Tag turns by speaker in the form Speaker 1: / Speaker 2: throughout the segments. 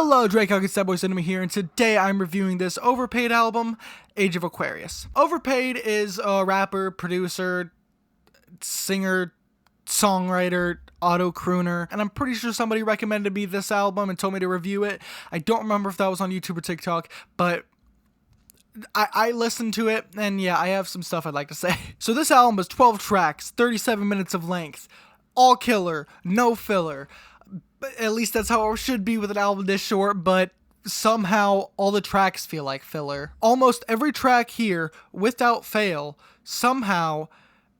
Speaker 1: Hello, Drake Huggins, Boy Cinema here, and today I'm reviewing this Overpade album, Age of Aquarius. Overpade is a rapper, producer, singer, songwriter, auto-crooner, and I'm pretty sure somebody recommended me this album and told me to review it. I don't remember if that was on YouTube or TikTok, but I listened to it, and yeah, I have some stuff I'd like to say. So this album is 12 tracks, 37 minutes of length, all killer, no filler. At least that's how it should be with an album this short, but somehow all the tracks feel like filler. Almost every track here, without fail, somehow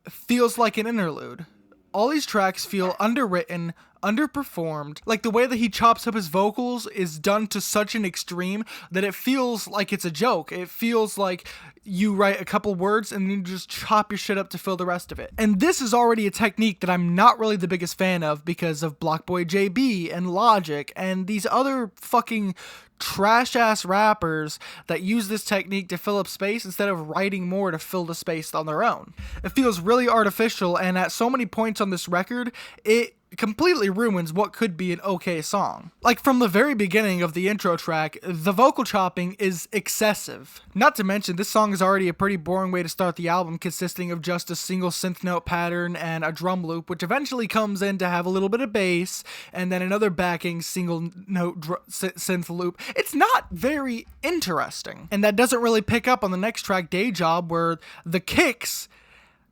Speaker 1: feels like an interlude. All these tracks feel underwritten, underperformed. Like the way that he chops up his vocals is done to such an extreme that it feels like it's a joke. It feels like you write a couple words and then you just chop your shit up to fill the rest of it. And this is already a technique that I'm not really the biggest fan of because of Blockboy JB and Logic and these other fucking trash-ass rappers that use this technique to fill up space instead of writing more to fill the space on their own. It feels really artificial, and at so many points on this record, it completely ruins what could be an okay song. Like from the very beginning of the intro track, the vocal chopping is excessive. Not to mention, this song is already a pretty boring way to start the album, consisting of just a single synth note pattern and a drum loop, which eventually comes in to have a little bit of bass, and then another backing single note synth loop. It's not very interesting. And that doesn't really pick up on the next track, Day Job, where the kicks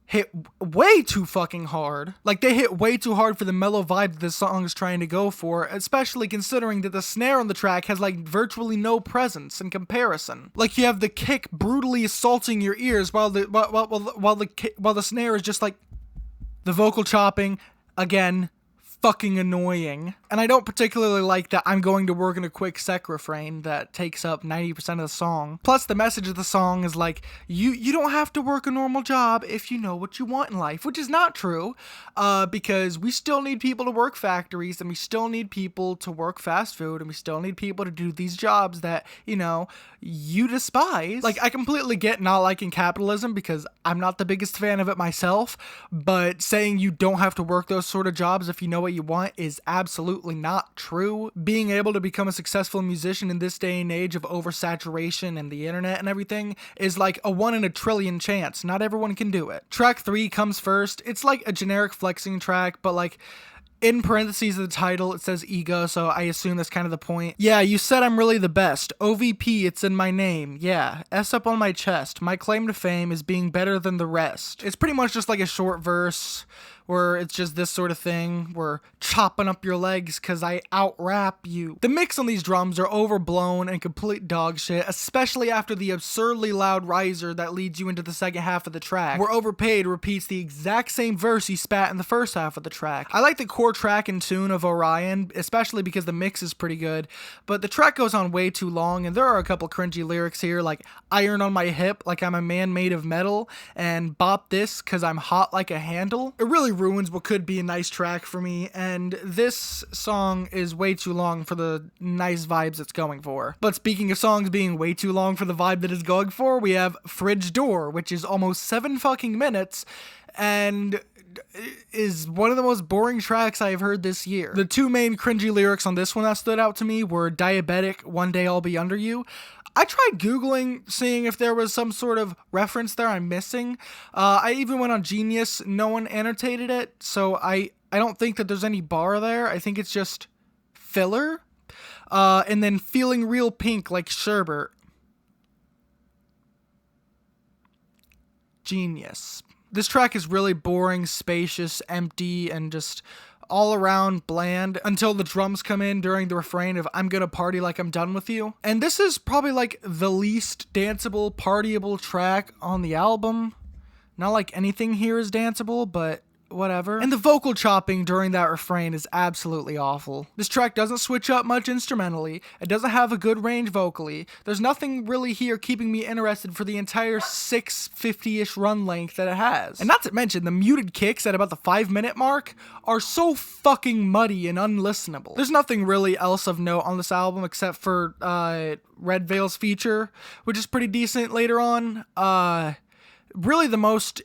Speaker 1: hit way too fucking hard. Like, they hit way too hard for the mellow vibe that this song is trying to go for, especially considering that the snare on the track has, like, virtually no presence in comparison. Like, you have the kick brutally assaulting your ears while the snare is just, like, the vocal chopping, again, fucking annoying. And I don't particularly like that I'm going to work in a quick sec refrain that takes up 90% of the song. Plus, the message of the song is like, you don't have to work a normal job if you know what you want in life, which is not true, because we still need people to work factories, and we still need people to work fast food, and we still need people to do these jobs that, you know, you despise. Like, I completely get not liking capitalism because I'm not the biggest fan of it myself, but saying you don't have to work those sort of jobs if you know what you want is absolutely not true. Being able to become a successful musician in this day and age of oversaturation and the internet and everything is like a 1 in a trillion chance. Not everyone can do it. Track 3 comes first. It's like a generic flexing track, but like in parentheses of the title, it says ego, so I assume that's kind of the point. Yeah, you said I'm really the best. OVP, it's in my name. Yeah, S up on my chest. My claim to fame is being better than the rest. It's pretty much just like a short verse where it's just this sort of thing. We're chopping up your legs because I out-rap you. The mix on these drums are overblown and complete dog shit, especially after the absurdly loud riser that leads you into the second half of the track, where Overpaid repeats the exact same verse he spat in the first half of the track. I like the core track and tune of Orion, especially because the mix is pretty good, but the track goes on way too long, and there are a couple cringy lyrics here, like iron on my hip like I'm a man made of metal, and bop this cause I'm hot like a handle. It really ruins what could be a nice track for me, and this song is way too long for the nice vibes it's going for. But speaking of songs being way too long for the vibe that it's going for, we have Fridge Door, which is almost 7 fucking minutes, and is one of the most boring tracks I have heard this year. The two main cringy lyrics on this one that stood out to me were diabetic, one day I'll be under you. I tried Googling, seeing if there was some sort of reference there I'm missing. I even went on Genius. No one annotated it, so I don't think that there's any bar there. I think it's just filler. And then feeling real pink like sherbet. Genius. This track is really boring, spacious, empty, and just all around bland until the drums come in during the refrain of I'm gonna party like I'm done with you. And this is probably like the least danceable, partyable track on the album. Not like anything here is danceable, but whatever. And the vocal chopping during that refrain is absolutely awful. This track doesn't switch up much instrumentally. It doesn't have a good range vocally. There's nothing really here keeping me interested for the entire 6:50-ish run length that it has. And not to mention, the muted kicks at about the 5-minute mark are so fucking muddy and unlistenable. There's nothing really else of note on this album except for Red Veil's feature, which is pretty decent later on. Really the most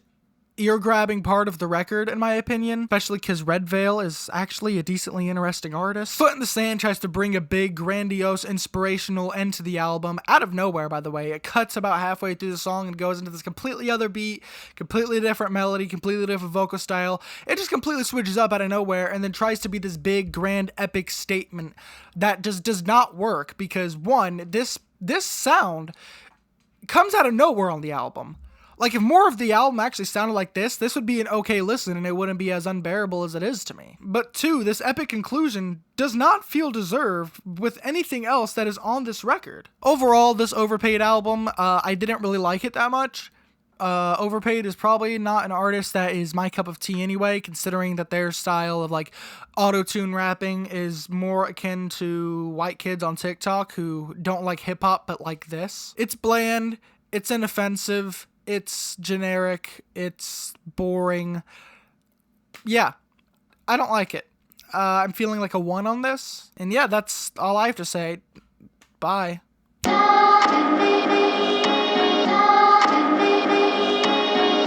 Speaker 1: ear-grabbing part of the record, in my opinion, especially because Red Veil is actually a decently interesting artist. Foot in the Sand tries to bring a big, grandiose, inspirational end to the album, out of nowhere, by the way. It cuts about halfway through the song and goes into this completely other beat, completely different melody, completely different vocal style. It just completely switches up out of nowhere and then tries to be this big, grand, epic statement that just does not work because, one, this sound comes out of nowhere on the album. Like, if more of the album actually sounded like this would be an okay listen and it wouldn't be as unbearable as it is to me. But two, this epic conclusion does not feel deserved with anything else that is on this record. Overall, this Overpade album, I didn't really like it that much. Overpade is probably not an artist that is my cup of tea anyway, considering that their style of like auto-tune rapping is more akin to white kids on TikTok who don't like hip-hop but like this. It's bland, it's inoffensive, it's generic, it's boring. Yeah, I don't like it. I'm feeling like a 1 on this. And yeah, that's all I have to say. Bye.